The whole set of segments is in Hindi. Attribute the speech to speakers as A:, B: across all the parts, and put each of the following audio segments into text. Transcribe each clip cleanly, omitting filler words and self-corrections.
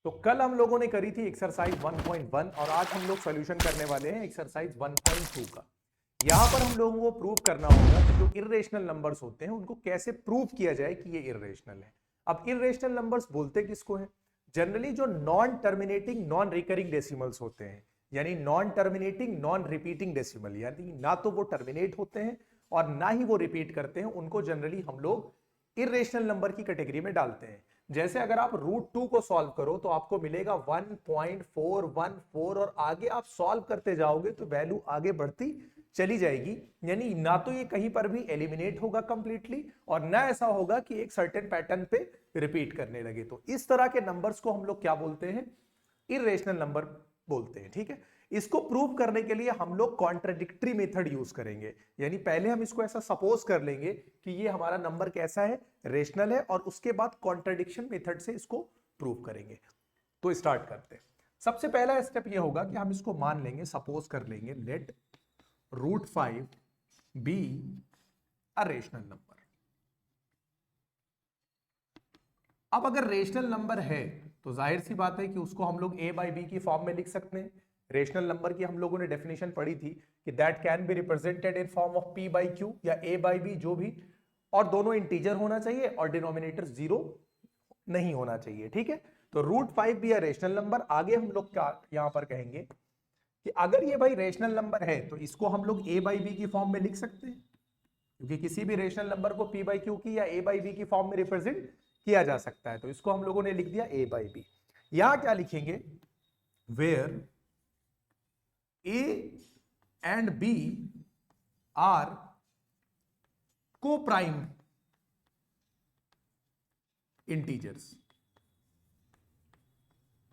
A: तो कल हम लोगों ने करी थी एक्सरसाइज 1.1 और आज हम लोग सॉल्यूशन करने वाले हैं एक्सरसाइज 1.2 का। यहां पर हम लोगों को प्रूव करना होगा कि जो इर्रेशनल नंबर्स होते हैं उनको कैसे प्रूव किया जाए कि ये इर्रेशनल है। अब इर्रेशनल नंबर्स बोलते किसको है? जनरली जो non terminating non recurring decimals होते हैं, यानी non terminating non repeating decimal, यानी ना तो वो टर्मिनेट होते हैं और ना ही वो रिपीट करते हैं, उनको जनरली हम लोग इर्रेशनल नंबर की कैटेगरी में डालते हैं। जैसे अगर आप √2 को सॉल्व करो तो आपको मिलेगा 1.414 और आगे आप सॉल्व करते जाओगे तो वैल्यू आगे बढ़ती चली जाएगी। यानी ना तो ये कहीं पर भी एलिमिनेट होगा कंप्लीटली और ना ऐसा होगा कि एक सर्टेन पैटर्न पे रिपीट करने लगे। तो इस तरह के नंबर्स को हम लोग क्या बोलते हैं? इर्रेशनल नंबर बोलते हैं। ठीक है, इसको प्रूव करने के लिए हम लोग कॉन्ट्राडिक्टरी मेथड यूज करेंगे। यानी पहले हम इसको ऐसा सपोज कर लेंगे कि ये हमारा नंबर कैसा है, रेशनल है, और उसके बाद कॉन्ट्राडिक्शन मेथड से इसको प्रूव करेंगे। तो स्टार्ट करते हैं। सबसे पहला स्टेप ये होगा कि हम इसको मान लेंगे, सपोज कर लेंगे, let √5 be a rational number. अब अगर रेशनल नंबर है तो जाहिर सी बात है कि उसको हम लोग a/b की फॉर्म में लिख सकते हैं। रेशनल नंबर की हम लोगों ने डेफिनेशन पढ़ी थी कि that can be represented in form of p/q या a/b, जो भी, और दोनों इंटीजर होना चाहिए और डिनोमिनेटर 0 नहीं होना चाहिए। ठीक है, तो √5 भी है रेशनल नंबर। आगे हम लोग क्या यहां पर कहेंगे कि अगर ये भाई रेशनल नंबर है तो इसको हम लोग a/b की फॉर्म में लिख सकते हैं, क्योंकि किसी भी रेशनल नंबर को p/q की या a/b की फॉर्म में रिप्रेजेंट किया जा सकता है। तो इसको हम लोगों ने लिख दिया a/b। यहां क्या लिखेंगे? Where a and b are coprime integers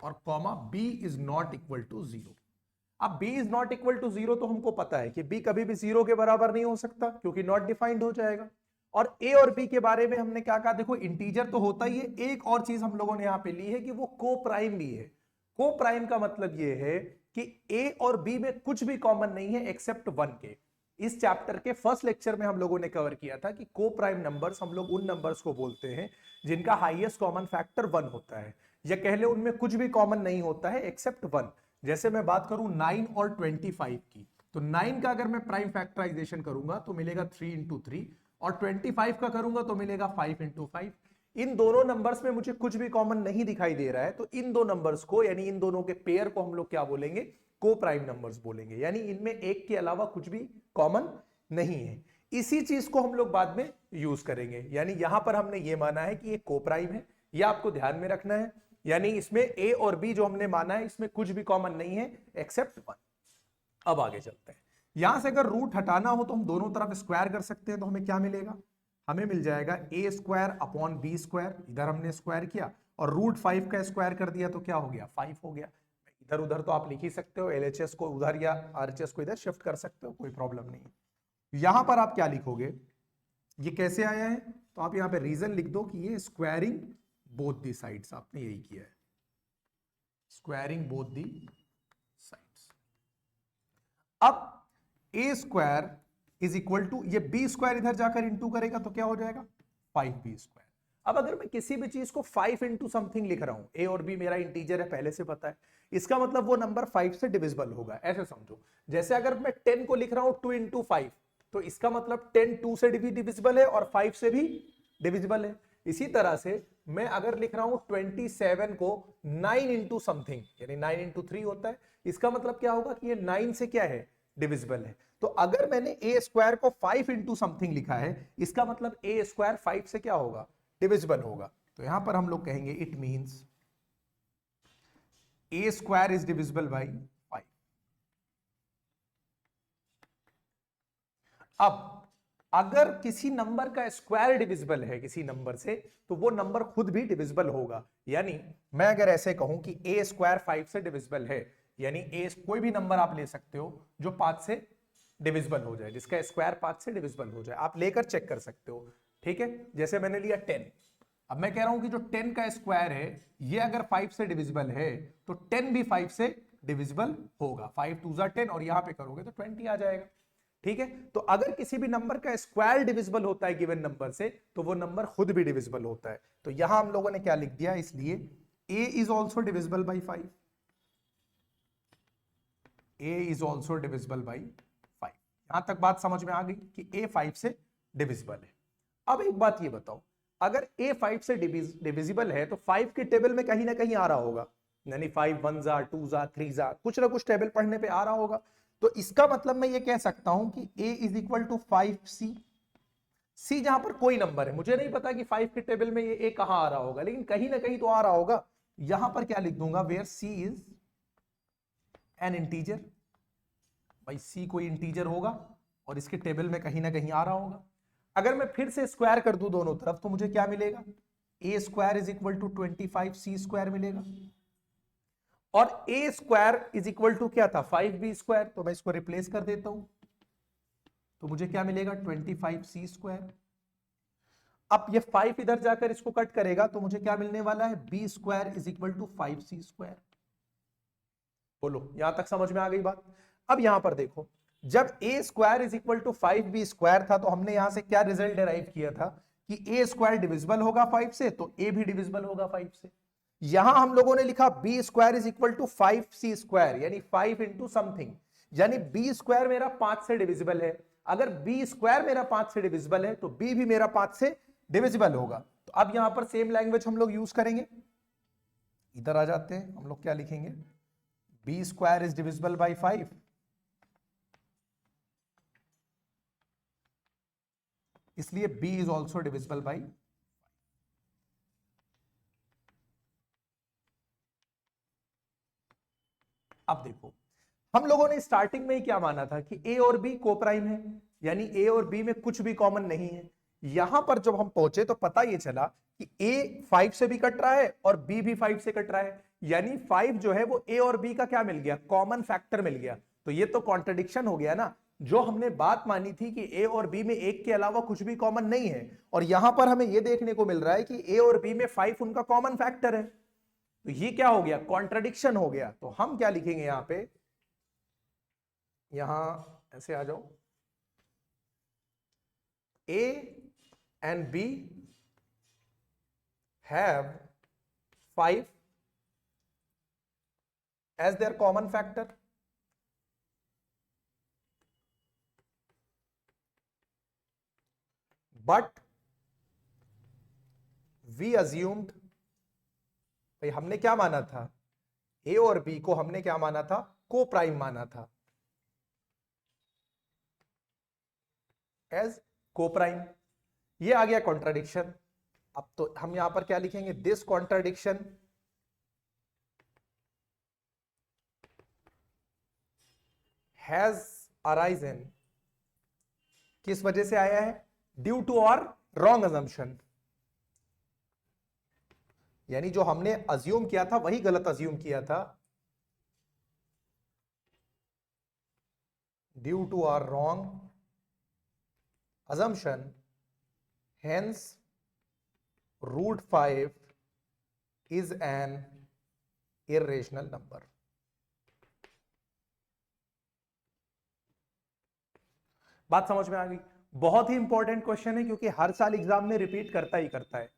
A: और comma b is not equal to 0। अब b is not equal to 0 तो हमको पता है कि b कभी भी 0 के बराबर नहीं हो सकता क्योंकि नॉट डिफाइंड हो जाएगा। और a और b के बारे में हमने क्या कहा? देखो, इंटीजर तो होता ही है, एक और चीज हम लोगों ने यहां पे ली है कि वो को प्राइम भी है। को प्राइम का मतलब ये है कि a और b में कुछ भी कॉमन नहीं है एक्सेप्ट 1 के। इस चैप्टर के फर्स्ट लेक्चर में हम लोगों ने कवर किया था कि को प्राइम नंबर्स हम लोग उन नंबर्स को बोलते हैं जिनका हाईएस्ट कॉमन फैक्टर 1 होता है, या कह ले उनमें कुछ भी कॉमन नहीं होता है एक्सेप्ट 1। जैसे मैं बात करूं 9 और 25 की, तो 9 का अगर मैं प्राइम फैक्टराइजेशन करूंगा तो मिलेगा 3 × 3, और 25 का करूंगा तो मिलेगा 5 × 5। इन दोनों नंबर्स में मुझे कुछ भी कॉमन नहीं दिखाई दे रहा है, तो इन दो नंबर्स को, यानी इन दोनों के पेयर को हम लोग क्या बोलेंगे? को प्राइम नंबर्स बोलेंगे। यानी इनमें एक के अलावा कुछ भी कॉमन नहीं है। इसी चीज को हम लोग बाद में यूज करेंगे। यानी यहां पर हमने ये माना है कि ये को प्राइम है, ये आपको ध्यान में रखना है। यानी इसमें a और b जो हमने माना है इसमें कुछ भी कॉमन नहीं है एक्सेप्ट 1। अब आगे चलते हैं। यहां से अगर रूट हटाना हो तो हम दोनों तरफ स्क्वायर कर सकते हैं, तो हमें क्या मिलेगा? हमें मिल जाएगा a² / b²। इधर हमने स्क्वायर किया और √5 का स्क्वायर कर दिया तो क्या हो गया? 5 हो गया। इधर उधर तो आप लिख ही सकते हो, LHS को उधर या RHS को इधर शिफ्ट कर सकते हो, कोई प्रॉब्लम नहीं। यहां पर आप क्या लिखोगे? ये कैसे आया है? तो आप यहां पे रीजन लिख दो कि ये स्क्वायरिंग बोथ दी साइड्स, आपने यही किया है, स्क्वायरिंग बोथ दी साइड्स। अब a² इज इक्वल टू, ये b² इधर जाकर इंटू करेगा तो क्या हो जाएगा? 5b²। अब अगर मैं किसी भी चीज को 5 × समथिंग लिख रहा हूं, a और b मेरा इंटीजर है पहले से पता है, इसका मतलब वो नंबर 5 से डिविजिबल होगा। ऐसे समझो, जैसे अगर मैं 10 को लिख रहा हूं 2 × 5, तो इसका मतलब 10 2 से भी डिविजिबल है और 5 से भी डिविजिबल है। इसी तरह से मैं अगर लिख रहा हूं 27 को 9 × समथिंग, यानी 9 × 3 होता है, इसका मतलब क्या होगा कि ये 9 से क्या है? डिविजिबल है। तो अगर मैंने a² को 5 × समथिंग लिखा है, इसका मतलब a² 5 से क्या होगा? डिविजिबल होगा। तो यहां पर हम लोग कहेंगे it means a² is divisible by 5। अब अगर किसी नंबर का स्क्वायर डिविजिबल है किसी नंबर से, तो वो नंबर खुद भी डिविजिबल होगा। यानी मैं अगर ऐसे कहूं कि a² 5 से डिविजिबल है, यानी a कोई भी नंबर आप ले सकते हो जो 5 से डिविजिबल हो जाए, जिसका स्क्वायर 5 से डिविजिबल हो जाए, आप लेकर चेक कर सकते हो। ठीक है, जैसे मैंने लिया 10। अब मैं कह रहा हूं कि जो 10 का स्क्वायर है ये अगर 5 से डिविजिबल है तो 10 भी 5 से डिविजिबल होगा। 5 2 10 और यहां पे करोगे तो 20 आ जाएगा। ठीक है, तो अगर किसी भी नंबर का स्क्वायर डिविजिबल होता है गिवन नंबर से, तो वो नंबर खुद भी डिविजिबल होता है। तो यहां हम लोगों ने क्या लिख दिया? इसलिए a is also divisible by 5, a is also divisible by 5। यहां तक बात समझ में आ गई कि a 5 से डिविजिबल है। अब एक बात ये बताओ, अगर a 5 से डिविजिबल है तो 5 के टेबल में कहीं ना कहीं आ रहा होगा, यानी 5 1 जा 2 जा 3 जा कुछ ना कुछ टेबल पढ़ने पे आ रहा होगा। तो इसका मतलब मैं ये कह सकता हूं कि a is equal to 5c। c जहां पर कोई नंबर है, मुझे नहीं पता कि 5 के टेबल में ये a कहां आ रहा होगा, लेकिन कहीं ना कहीं तो आ रहा होगा। यहां पर क्या लिख दूंगा, where c is an integer. भाई c कोई इंटीजर होगा और इसके टेबल में कहीं ना कहीं आ रहा होगा। अगर मैं फिर से स्क्वायर कर दूं दोनों तरफ तो मुझे क्या मिलेगा, a square is equal to 25c square मिलेगा, और a square is equal to क्या था, 5b स्क्वायर। तो मैं इसको रिप्लेस कर देता हूं, तो मुझे क्या मिलेगा, 25c स्क्वायर। अब ये 5 इधर जाकर इसको कट करेगा तो मुझे क्या मिलने वाला है, b square is equal to 5c square. बोलो यहां तक समझ में आ गई बात। अब यहां पर देखो, जब a square is equal to 5b square था तो हमने यहां से क्या रिजल्ट डिराइव किया था कि a स्क्वायर डिविजिबल होगा 5 से, तो a भी डिविजिबल होगा 5 से। यहां हम लोगों ने लिखा b square is equal to 5c square, यानी 5 इंटू समथिंग, यानी b स्क्वायर मेरा 5 से डिविजिबल है। अगर b स्क्वायर मेरा 5 से डिविजिबल है तो b भी मेरा 5 से डिविजिबल होगा। तो अब यहां पर सेम लैंग्वेज हम लोग यूज करेंगे, इधर आ जाते हैं, हम लोग क्या लिखेंगे, b square is divisible by 5, इसलिए b is also divisible by. अब देखो, हम लोगों ने स्टार्टिंग में ही क्या माना था कि a और b को प्राइम है, यानी a और b में कुछ भी कॉमन नहीं है। यहां पर जब हम पहुंचे तो पता ये चला कि a 5 से भी कट रहा है और b भी 5 से कट रहा है, यानी 5 जो है वो a और b का क्या मिल गया, कॉमन फैक्टर मिल गया। तो ये तो कॉन्ट्रडिक्शन हो गया ना, जो हमने बात मानी थी कि a और b में एक के अलावा कुछ भी कॉमन नहीं है, और यहां पर हमें यह देखने को मिल रहा है कि a और b में 5 उनका कॉमन फैक्टर है। तो ये क्या हो गया, कॉन्ट्रडिक्शन हो गया। तो हम क्या लिखेंगे यहां पे, यहां ऐसे आ जाओ, a and b have 5 as their common factor, but we assumed, भाई हमने क्या माना था, a और b को हमने क्या माना था, को प्राइम माना था, एज को प्राइम। ये आ गया कॉन्ट्राडिक्शन। अब तो हम यहां पर क्या लिखेंगे, दिस कॉन्ट्राडिक्शन हैज अराइजन, किस वजह से आया है, due to our wrong assumption, यानी जो हमने अज्यूम किया था वही गलत अज्यूम किया था, due to our wrong assumption, hence root 5 is an irrational number। बात समझ में आ गई। बहुत ही इंपॉर्टेंट क्वेश्चन है क्योंकि हर साल एग्जाम में रिपीट करता ही करता है।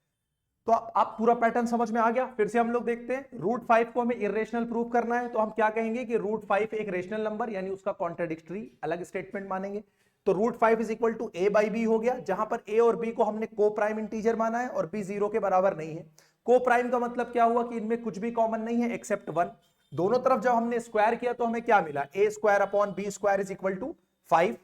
A: तो आप पूरा पैटर्न समझ में आ गया। फिर से हम लोग देखते हैं, रूट 5 को हमें इरेशनल प्रूव करना है, तो हम क्या कहेंगे कि रूट 5 एक रेशनल नंबर, यानी उसका कॉन्ट्राडिक्टरी अलग स्टेटमेंट मानेंगे। तो root 5 is equal to a by b हो गया, जहां पर a और b को हमने को प्राइम इंटीजर माना है और b 0 के बराबर नहीं है। को प्राइम का मतलब क्या हुआ कि इनमें कुछ भी कॉमन नहीं है एक्सेप्ट 1। दोनों तरफ जब हमने स्क्वायर किया तो हमें क्या मिला, a square upon b square is equal to 5,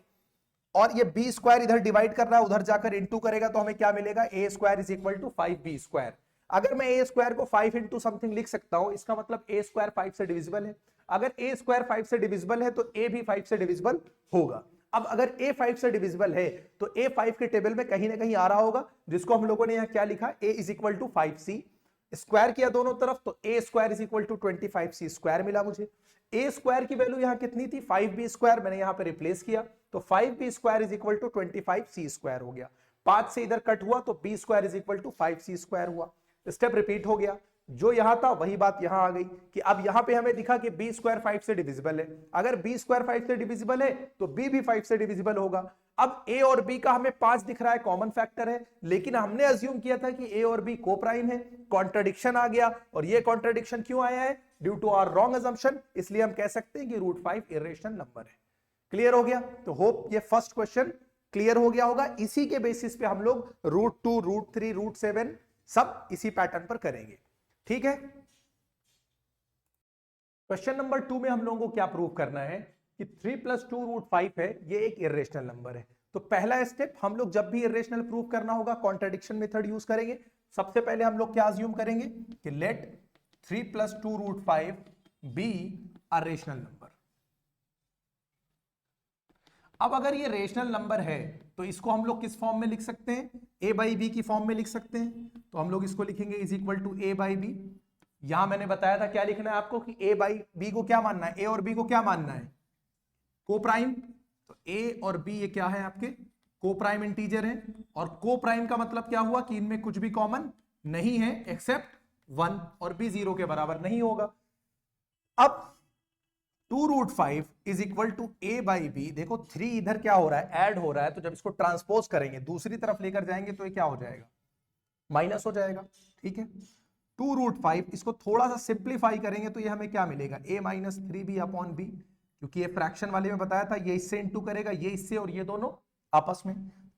A: और ये b स्क्वायर इधर डिवाइड कर रहा है, उधर जाकर इंटू करेगा तो हमें क्या मिलेगा, a square is equal to 5b square. अगर मैं a स्क्वायर को 5 इंटू समथिंग लिख सकता हूं, इसका मतलब a स्क्वायर 5 से डिविजिबल है। अगर a स्क्वायर 5 से डिविजिबल है तो a भी 5 से डिविजिबल होगा। अब अगर a 5 से डिविजिबल है तो a 5 के टेबल में कहीं ना कहीं आ रहा होगा, जिसको हम लोगों ने यहां क्या लिखा, a is equal to 5c। Square किया दोनों तरफ तो a square is equal to 25c square मिला मुझे। a स्क्वायर की वैल्यू यहां कितनी थी, 5b स्क्वायर, मैंने यहां पे रिप्लेस किया तो 5b square is equal to 25c square हो गया। 5 से इधर कट हुआ तो b square is equal to 5c square हुआ। स्टेप रिपीट हो गया, जो यहां था वही बात यहां आ गई कि अब यहां पे हमें दिखा कि b स्क्वायर 5 से डिविजिबल है। अगर b स्क्वायर 5 से डिविजिबल है तो b भी 5 से डिविजिबल होगा। अब a और b का हमें 5 दिख रहा है, कॉमन फैक्टर है, लेकिन हमने अज्यूम किया था कि a और b को प्राइम है, कॉन्ट्रडिक्शन आ गया, और ये कॉन्ट्रडिक्शन क्यों आया है? Due to our wrong assumption, इसलिए हम कह सकते हैं कि √5 इर्रेशनल नंबर है। क्लियर हो गया? तो होप ये फर्स्ट क्वेश्चन क्लियर हो गया होगा। इसी के बेसिस पे हम लोग √2, √3, √7 सब इसी पैटर्न पर करेंगे। ठीक है, क्वेश्चन नंबर 2 में हम लोगों को क्या प्रूव करना है कि 3 + 2 √5 है, ये एक इर्रेशनल नंबर है। तो पहला स्टेप, हम लोग जब भी इर्रेशनल प्रूव करना होगा कॉन्ट्रडिक्शन मेथड यूज करेंगे। सबसे पहले हम लोग क्या अज्यूम करेंगे कि let 3 + 2 √5 be a rational number. अब अगर ये रेशनल नंबर है तो इसको हम लोग किस फॉर्म में लिख सकते हैं? a/b की फॉर्म में लिख सकते हैं। तो हम लोग इसको लिखेंगे इज इक्वल टू a/b। यहां मैंने बताया था क्या लिखना है आपको कि a/b को क्या मानना है, a और b को क्या मानना है? को प्राइम। तो a और b ये क्या है आपके? को प्राइम इंटीजर है, और को प्राइम का मतलब क्या हुआ कि इनमें कुछ भी कॉमन नहीं है एक्सेप्ट 1, और b 0 के बराबर नहीं होगा। अब 2√5 इज इक्वल टू a/b। देखो 3 इधर क्या हो रहा है, ऐड हो रहा है, तो जब इसको ट्रांसपोज करेंगे दूसरी तरफ लेकर जाएंगे तो ये क्या हो जाएगा? माइनस हो जाएगा। ठीक है, 2√5 इसको थोड़ा सा सिंप्लीफाई करेंगे तो ये हमें क्या मिलेगा? a-3b/b, क्योंकि ये फ्रैक्शन वाले में बताया था, ये इससे इंटू करेगा, ये इससे, और ये दोनों आपस में।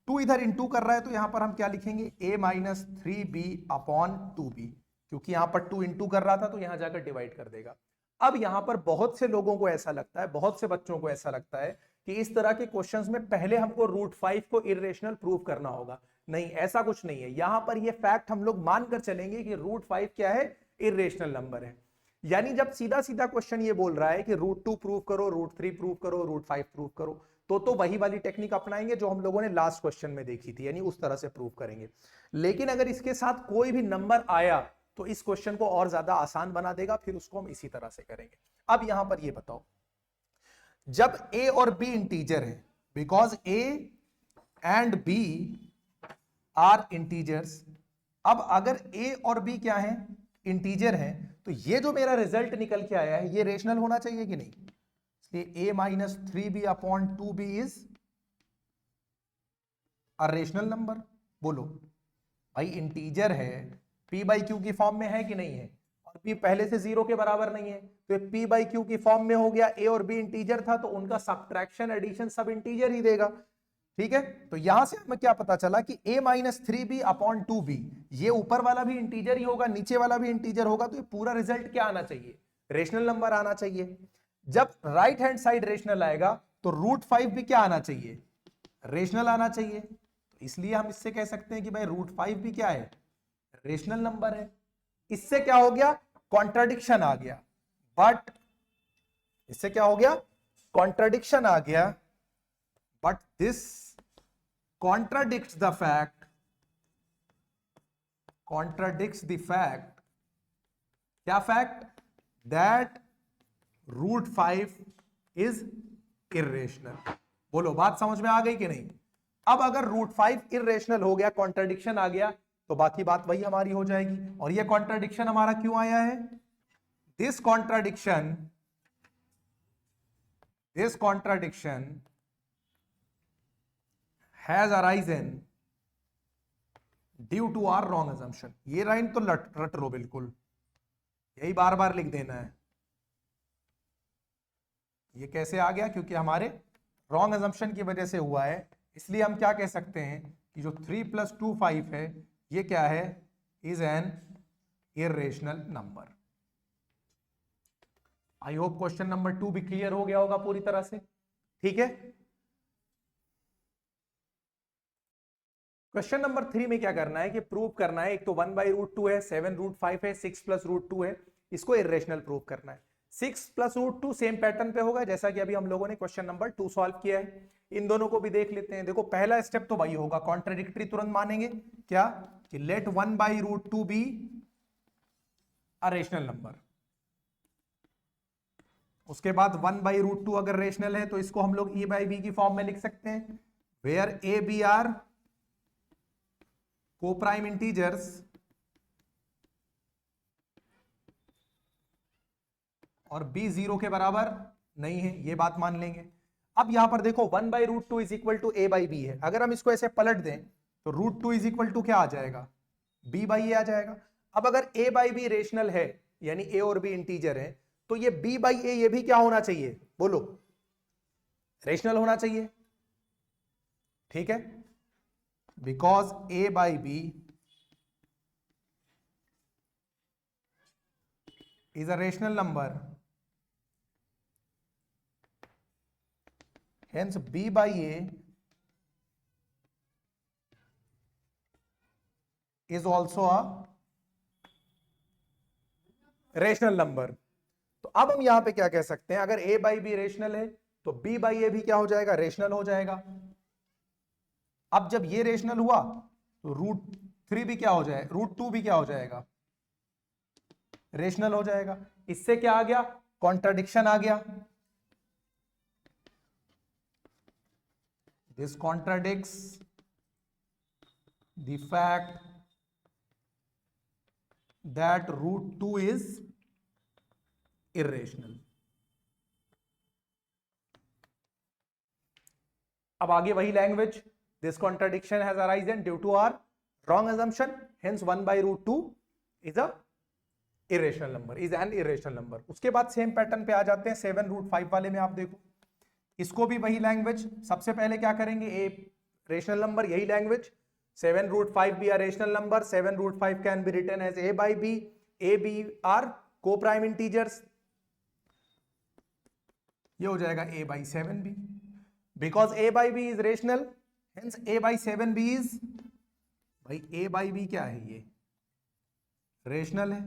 A: 2 इधर इंटू कर रहा है तो यहां पर हम क्या लिखेंगे? a-3b/2b, क्योंकि यहां पर 2 इंटू कर रहा था तो यहां जाकर डिवाइड कर देगा। अब यहां पर बहुत से लोगों को ऐसा लगता है, बहुत से बच्चों को ऐसा लगता है कि इस तरह के क्वेश्चंस में पहले हमको √5 को इर्रेशनल प्रूव करना होगा। नहीं, ऐसा कुछ नहीं है। यहां पर ये फैक्ट हम लोग मानकर चलेंगे कि √5 क्या है? इर्रेशनल नंबर है। यानी जब सीधा सीधा क्वेश्चन ये बोल रहा है कि √2 प्रूव करो, √3 प्रूव करो, √5 प्रूव करो, तो वही वाली टेक्निक अपनाएंगे जो हम लोगों ने लास्ट क्वेश्चन में देखी थी, यानी उस तरह से प्रूव करेंगे। लेकिन अगर इसके साथ कोई भी नंबर आया तो इस क्वेश्चन को और ज्यादा आसान बना देगा, फिर उसको हम इसी तरह से करेंगे। अब यहां पर ये बताओ, जब a और b इंटीजर है, because a and b are integers. अब अगर a और b क्या है? इंटीजर है, तो ये जो मेरा रिजल्ट निकल के आया है ये रेशनल होना चाहिए कि नहीं? इसलिए a-3b/2b is a rational number. बोलो भाई, इंटीजर है, p/q की फॉर्म में है कि नहीं है? और p पहले से 0 के बराबर नहीं है, तो ये p/q की फॉर्म में हो गया। a और b इंटीजर था तो उनका सब्ट्रैक्शन एडिशन सब इंटीजर ही देगा। ठीक है, तो यहां से हमें क्या पता चला कि a-3b/2b, ये ऊपर वाला भी इंटीजर ही होगा, नीचे वाला भी इंटीजर होगा, तो ये पूरा रिजल्ट क्या आना चाहिए? रेशनल नंबर आना चाहिए। जब राइट हैंड साइड रेशनल आएगा तो √5 भी क्या आना चाहिए? रेशनल आना चाहिए। तो इसलिए हम इससे कह सकते हैं कि भाई √5 भी क्या है? रेशनल नंबर है। इससे क्या हो गया? कॉन्ट्राडिक्शन आ गया। बट इससे क्या हो गया? कॉन्ट्राडिक्शन आ गया, but this contradicts the fact क्या फैक्ट? that √5 is irrational। बोलो, बात समझ में आ गई कि नहीं? अब अगर √5 इर्रेशनल हो गया, कॉन्ट्राडिक्शन आ गया, तो बाकी बात वही हमारी हो जाएगी। और ये कॉन्ट्राडिक्शन हमारा क्यों आया है? This contradiction has arisen due to our wrong assumption। ये लाइन तो रट लो बिल्कुल, यही बार बार लिख देना है। ये कैसे आ गया? क्योंकि हमारे रॉन्ग assumption की वजह से हुआ है। इसलिए हम क्या कह सकते हैं कि जो 3 + 2 5 है, ये क्या है? Is an irrational number. I hope question number 2 भी क्लियर हो गया होगा पूरी तरह से। ठीक है, क्वेश्चन नंबर 3 में क्या करना है कि प्रूव करना है, एक तो 1/√2 है, 7√5 है, 6 + √2 है, इसको इर्रेशनल प्रूव करना है। 6 + √2 सेम पैटर्न पे होगा जैसा कि अभी हम लोगों ने क्वेश्चन नंबर 2 सॉल्व किया है। इन दोनों को भी देख लेते हैं। देखो, पहला स्टेप तो वही होगा, कॉन्ट्राडिक्टरी तुरंत मानेंगे। क्या? कि let 1/√2 be a rational number. उसके बाद 1/√2 अगर रेशनल है तो इसको हम लोग a/b की फॉर्म में लिख सकते हैं, where a b are coprime integers और b 0 के बराबर नहीं है, ये बात मान लेंगे। अब यहां पर देखो 1/√2 इज इक्वल टू a/b है, अगर हम इसको ऐसे पलट दें तो √2 इज इक्वल टू क्या आ जाएगा, b/a आ जाएगा। अब अगर a/b रेशनल है, यानी a और b इंटीजर है, तो ये b/a ये भी क्या होना चाहिए, बोलो, रेशनल होना चाहिए। ठीक है, because a/b is a rational number, hence b/a is also a rational number. तो अब हम यहां पे क्या कह सकते हैं, अगर a/b रेशनल है तो b/a भी क्या हो जाएगा, रेशनल हो जाएगा। अब जब ये रेशनल हुआ तो √3 भी क्या हो जाए, √2 भी क्या हो जाएगा, रेशनल हो जाएगा। इससे क्या आ गया, कॉन्ट्राडिक्शन आ गया। This contradicts the fact that √2 is irrational। अब आगे वही language, this contradiction has arisen due to our wrong assumption, hence 1/√2 is a irrational number, is an irrational number। उसके बाद सेम पैटर्न पे आ जाते हैं 7√5 वाले में। आप देखो इसको भी वही लैंग्वेज, सबसे पहले क्या करेंगे, ए रेशनल नंबर, यही लैंग्वेज, 7√5 भी a rational number, 7√5 can be written as a/b, a/b are coprime integers, ये हो जाएगा a/7b, because a/b is rational, hence a/7b is, भाई a/b क्या है, ये रेशनल है,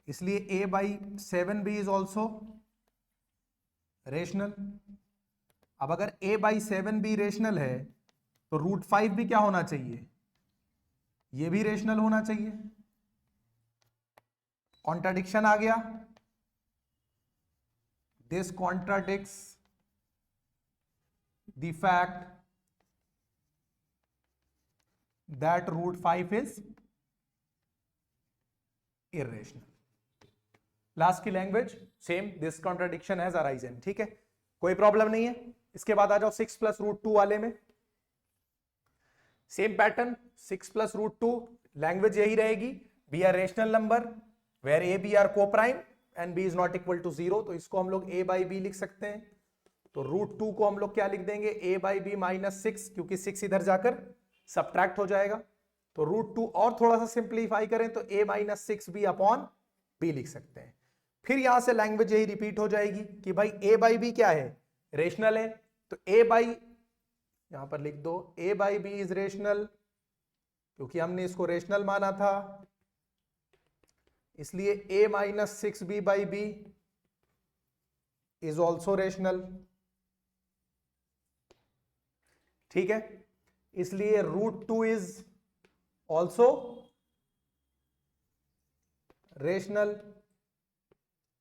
A: इसलिए a/7b इज ऑल्सो रेशनल। अब अगर a/7b रेशनल है तो √5 भी क्या होना चाहिए, ये भी रेशनल होना चाहिए। कॉन्ट्राडिक्शन आ गया, this contradicts the fact that √5 is irrational। Last की language same, this contradiction has arisen. ठीक है, कोई प्रॉब्लम नहीं है। इसके बाद आ जाओ 6 + √2 वाले में, सेम पैटर्न, 6 + √2, लैंग्वेज यही रहेगी, b are rational number where a b are coprime and b is not equal to 0, तो इसको हम लोग a/b लिख सकते हैं। तो √2 को हम लोग क्या लिख देंगे, a/b -6, क्योंकि 6 इधर जाकर सब्ट्रैक्ट हो जाएगा। तो √2 और थोड़ा सा सिंप्लीफाई करें तो a-6b अपॉन b लिख सकते हैं। फिर यहां से लैंग्वेज यही रिपीट हो जाएगी कि भाई a/b क्या है, रेशनल है, तो यहां पर लिख दो a/b इज रेशनल, क्योंकि हमने इसको रेशनल माना था, इसलिए a-6b/b इज ऑल्सो रेशनल। ठीक है, इसलिए √2 is also rational।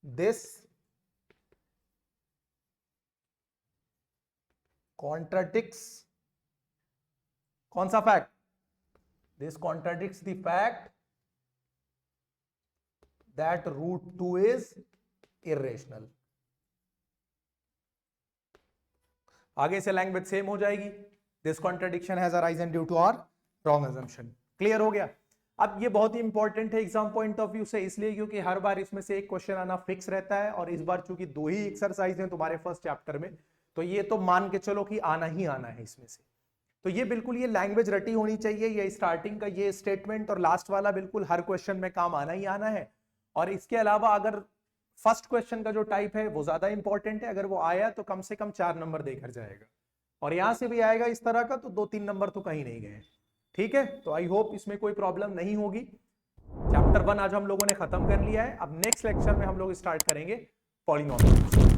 A: this contradicts कौन सा fact, this contradicts the fact that √2 is irrational। आगे से लैंग्वेज सेम हो जाएगी, this contradiction has arisen due to our wrong assumption। Clear हो गया। अब ये बहुत ही इंपॉर्टेंट है एग्जाम पॉइंट ऑफ व्यू से, इसलिए क्योंकि हर बार इसमें से एक क्वेश्चन आना फिक्स रहता है, और इस बार चूंकि 2 ही एक्सरसाइज हैं तुम्हारे फर्स्ट चैप्टर में, तो ये तो मान के चलो कि आना ही आना है इसमें से। तो ये बिल्कुल ये लैंग्वेज रटी होनी चाहिए, ये स्टार्टिंग का ये स्टेटमेंट और लास्ट वाला बिल्कुल हर क्वेश्चन में काम आना ही आना है। और इसके अलावा अगर फर्स्ट क्वेश्चन का जो टाइप है वो ज्यादा इंपॉर्टेंट है, अगर वो आया तो कम से कम 4 नंबर देकर जाएगा, और यहां से भी आएगा इस तरह का तो 2-3 नंबर तो कहीं नहीं गए। ठीक है, तो आई होप इसमें कोई प्रॉब्लम नहीं होगी। चैप्टर 1 आज हम लोगों ने खत्म कर लिया है। अब नेक्स्ट लेक्चर में हम लोग स्टार्ट करेंगे पॉलिनोमियल्स।